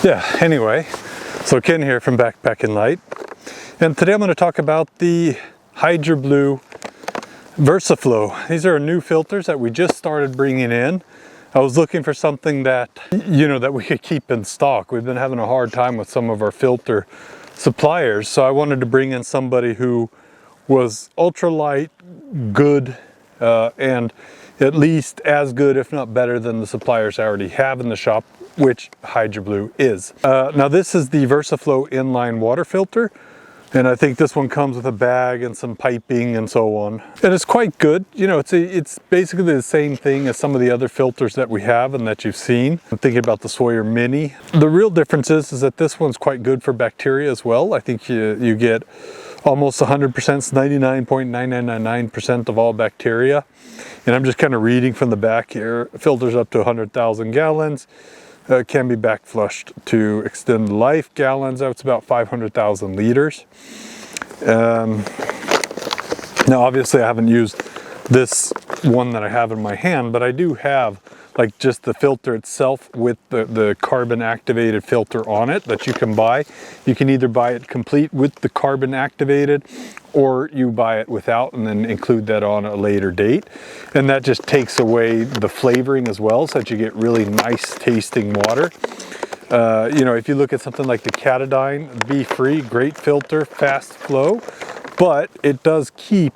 Yeah, anyway, so Ken here from Backpacking Light, and today I'm going to talk about the HydroBlu Versaflow. These are new filters that we just started bringing in. I was looking for something that, that we could keep in stock. We've been having a hard time with some of our filter suppliers, so I wanted to bring in somebody who was ultralight, good, and at least as good, if not better, than the suppliers I already have in the shop, which HydroBlu is. Now this is the Versaflow inline water filter, and I think this one comes with a bag and some piping and so on. And it's quite good. It's basically the same thing as some of the other filters that we have and that you've seen. I'm thinking about the Sawyer Mini. The real difference is that this one's quite good for bacteria as well. I think you get almost 100%, 99.9999% of all bacteria. And I'm just kind of reading from the back here. Filters up to 100,000 gallons. Can be back flushed to extend life. Gallons, that's about 500,000 liters. Now obviously I haven't used this one that I have in my hand, but I do have like just the filter itself with the carbon activated filter on it that you can buy. You can either buy it complete with the carbon activated, or you buy it without and then include that on a later date. And that just takes away the flavoring as well, so that you get really nice tasting water. If you look at something like the Catadine, Be-Free, great filter, fast flow, but it does keep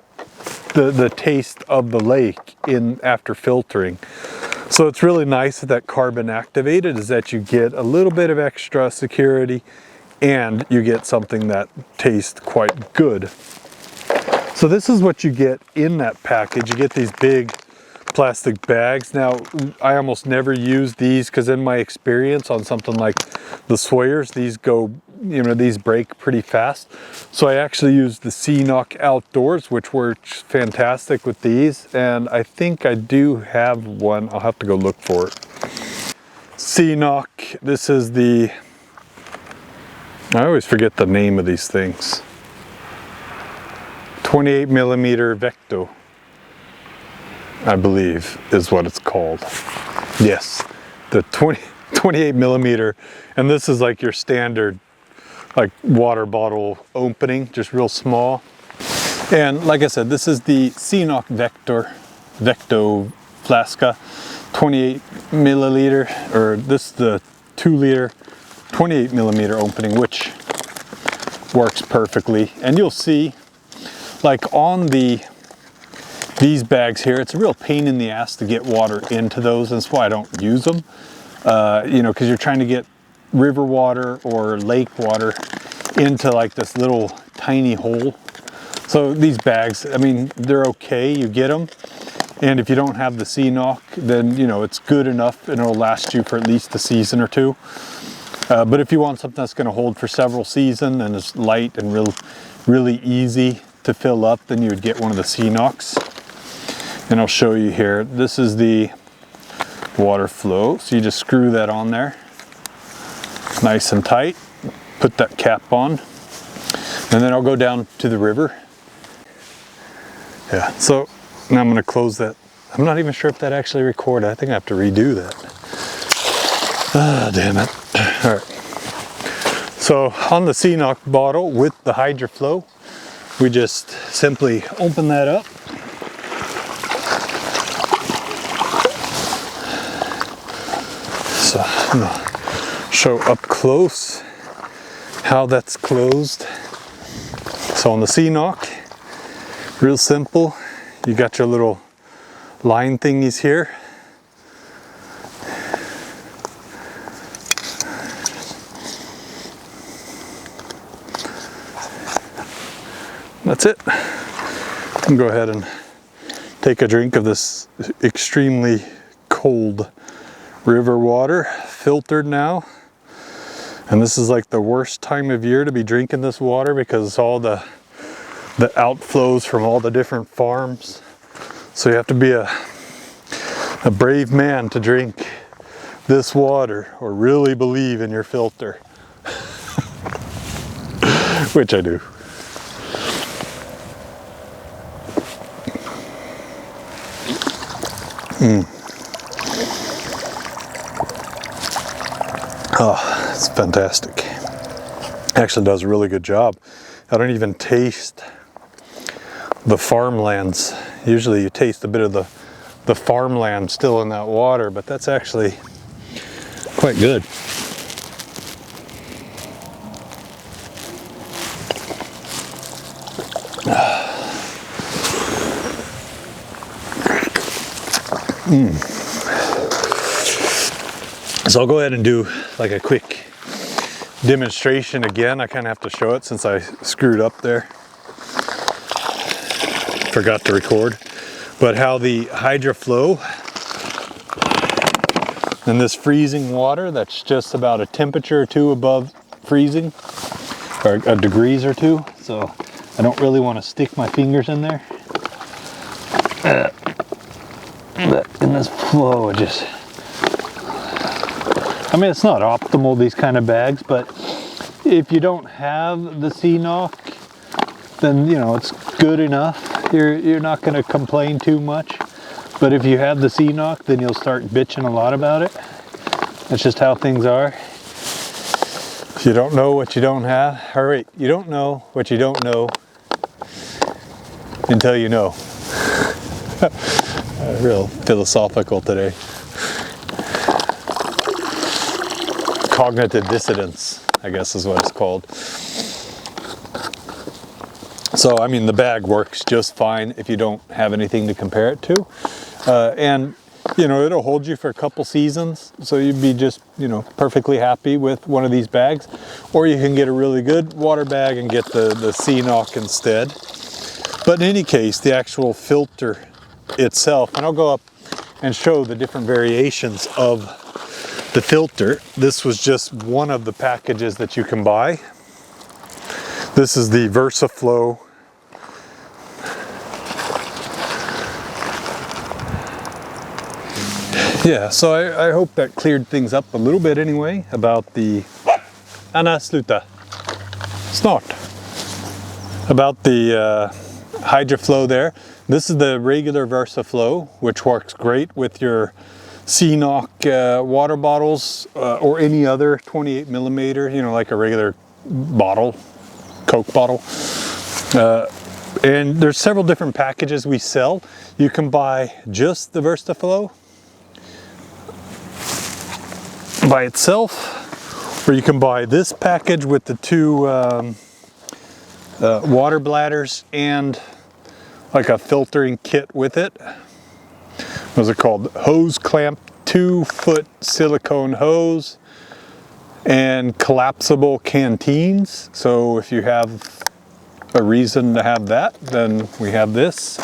the taste of the lake in after filtering. So it's really nice that carbon activated is that you get a little bit of extra security and you get something that tastes quite good. So this is what you get in that package. You get these big plastic bags. Now, I almost never use these because in my experience on something like the Sawyers, these go, these break pretty fast. So I actually use the C-Knock Outdoors, which works fantastic with these. And I think I do have one. I'll have to go look for it. C-Knock, this is the, I always forget the name of these things. 28 millimeter Vecto, I believe is what it's called. Yes, the 28 millimeter, and this is like your standard like water bottle opening, just real small. And like I said, this is the C-Knock Vecto Flasca, 28 milliliter, or this is the 2 liter 28 millimeter opening, which works perfectly. And you'll see like on these bags here, it's a real pain in the ass to get water into those. That's why I don't use them. Because you're trying to get river water or lake water into like this little tiny hole. So these bags, I mean, they're okay, you get them. And if you don't have the C-Knock, then, it's good enough and it'll last you for at least a season or two. But if you want something that's going to hold for several seasons and is light and really easy to fill up, then you would get one of the C-Knocks. And I'll show you here. This is the water flow. So you just screw that on there. Nice and tight. Put that cap on. And then I'll go down to the river. Yeah, so now I'm going to close that. I'm not even sure if that actually recorded. I think I have to redo that. Ah, damn it. All right. So on the C-Knock bottle with the HydroFlow, we just simply open that up. So I'm gonna show up close how that's closed. So on the C-Knock, real simple. You got your little line thingies here. That's it. I can go ahead and take a drink of this extremely cold river water, filtered now. And this is like the worst time of year to be drinking this water because all the outflows from all the different farms. So you have to be a brave man to drink this water or really believe in your filter. Which I do. Oh. It's fantastic. Actually does a really good job. I don't even taste the farmlands. Usually you taste a bit of the farmland still in that water, but that's actually quite good. So I'll go ahead and do like a quick demonstration again. I kind of have to show it since I screwed up there. Forgot to record. But how the HydroFlow in this freezing water that's just about a temperature or two above freezing, or a degrees or two, so I don't really want to stick my fingers in there. But in this flow, it just, I mean, it's not optimal, these kind of bags, but if you don't have the C-Knock, then, you know, it's good enough. You're not going to complain too much. But if you have the C-Knock, then you'll start bitching a lot about it. That's just how things are. If you don't know what you don't have, or wait, you don't know what you don't know until you know. Real philosophical today. Cognitive dissonance, I guess is what it's called. So, I mean, the bag works just fine if you don't have anything to compare it to. And, you know, it'll hold you for a couple seasons. So you'd be just, you know, perfectly happy with one of these bags. Or you can get a really good water bag and get the C-Knock instead. But in any case, the actual filter itself, and I'll go up and show the different variations of the filter. This was just one of the packages that you can buy. This is the Versaflow yeah, so I hope that cleared things up a little bit anyway about the Anna sluta snart about the HydroFlow there. This is the regular Versaflow, which works great with your C-Knock water bottles or any other 28 millimeter, you know, like a regular bottle, Coke bottle. And there's several different packages we sell. You can buy just the Versaflow by itself, or you can buy this package with the two water bladders and like a filtering kit with it. Those are called hose clamp, 2-foot silicone hose, and collapsible canteens. So if you have a reason to have that, then we have this.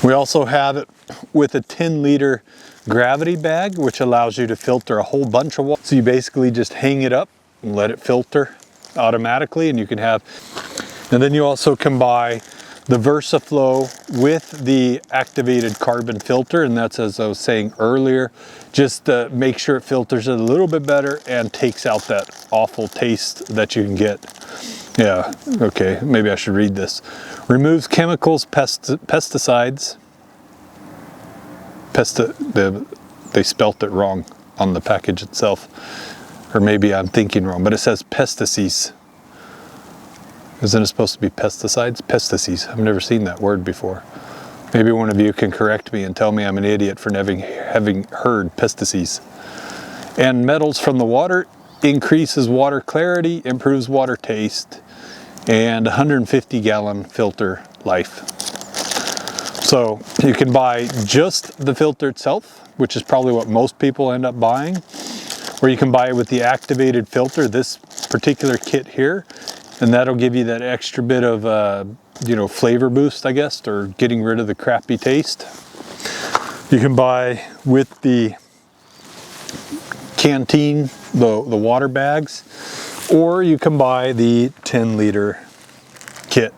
We also have it with a 10-liter gravity bag, which allows you to filter a whole bunch of water. So you basically just hang it up and let it filter automatically, and you can have, and then you also can buy the Versaflow with the activated carbon filter, and that's, as I was saying earlier, just to make sure it filters it a little bit better and takes out that awful taste that you can get. Yeah, okay, maybe I should read this. Removes chemicals, pesticides. They spelt it wrong on the package itself. Or maybe I'm thinking wrong, but it says pesticides. Isn't it supposed to be pesticides? Pesticides. I've never seen that word before. Maybe one of you can correct me and tell me I'm an idiot for having heard pesticides. And metals from the water, increases water clarity, improves water taste, and 150-gallon filter life. So you can buy just the filter itself, which is probably what most people end up buying, or you can buy it with the activated filter, this particular kit here, and that'll give you that extra bit of you know, flavor boost, I guess, or getting rid of the crappy taste. You can buy with the canteen, the water bags, or you can buy the 10-liter kit.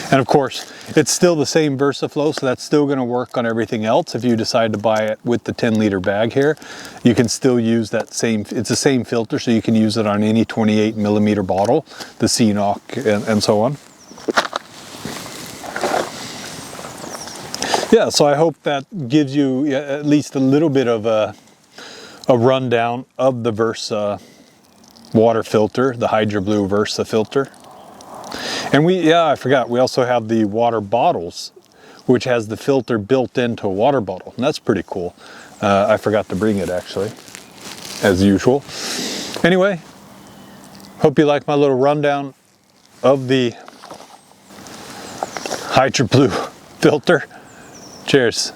And of course, it's still the same Versaflow, so that's still going to work on everything else. If you decide to buy it with the 10-liter bag here, you can still use that same, it's the same filter, so you can use it on any 28 millimeter bottle, the C-Knock and so on. Yeah, so I hope that gives you at least a little bit of a rundown of the Versa water filter, the HydroBlu Versa filter. And I forgot, we also have the water bottles, which has the filter built into a water bottle. And that's pretty cool. I forgot to bring it actually, as usual. Anyway, hope you like my little rundown of the HydroBlu filter. Cheers.